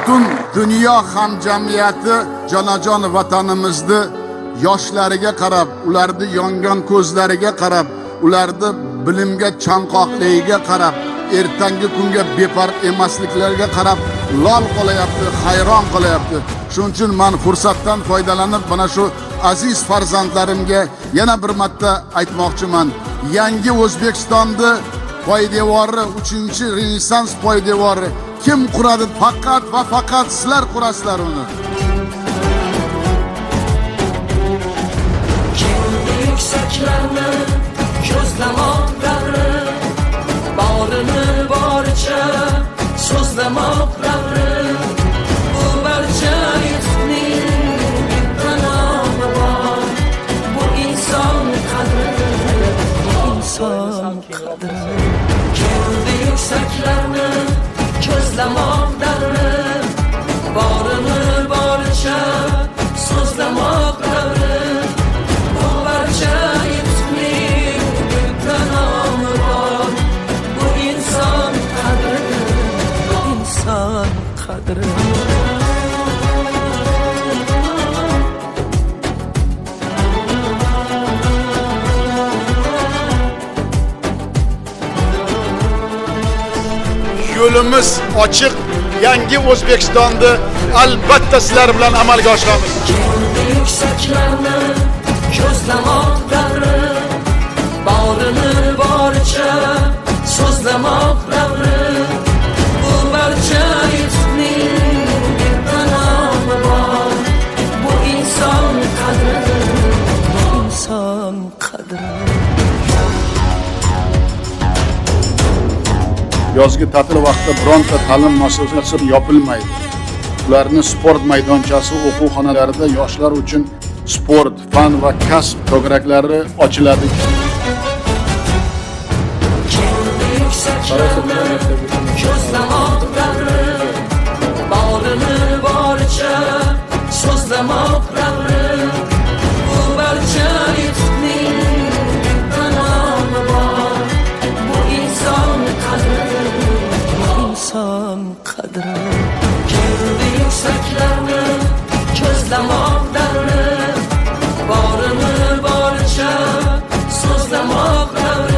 butun dunyo hamjamiyati jonajon vatanimizni yoshlariga qarab, ularni yongan ko'zlariga qarab, ularni bilimga chanqoqligiga qarab, ertangi kunga befarq emasliklariga qarab lol qolayapti, hayron qolayapti. Shuning uchun men fursatdan foydalanib mana shu aziz farzandlarimga yana bir marta aytmoqchiman. Yangi O'zbekistonni poydevori, 3-Renessans poydevori kim quradi? Faqat va faqat sizlar qurasizlar uni. Yuksaklarni ko'zlamoq davri, borini boricha so'zlamoq davri. Bu barcha yutuqning bitta nomi bor. Bu inson qadri, inson qadri. Keldi yuksaklarni ko'zlamoq davri, borini boricha so'zlamoq davri. Yo'limiz ochiq. Yangi O'zbekistonni albatta sizlar bilan amalga oshiramiz. Yuksaklarni ko'zlamoq davri, borini boricha so'zlamoq davri. Bu barcha yutuqning bitta nomi bor. Bu inson qadri, inson qadri. Yozgi ta'til vaqtida bironta ta'lim muassasasi yopilmaydi. Ularning sport maydonchasi, o'quv-xonalarida yoshlar uchun sport, fan va kasb to'garaklari ochiladi. Ko'zlamoq davri, borini boricha so'zlamoq davri. Bu barcha yutuqning bitta nomi bor. Bu inson qadri, inson qadri. Keldi yuksaklarni ko'zlamoq davri, borini boricha so'zlamoq davri.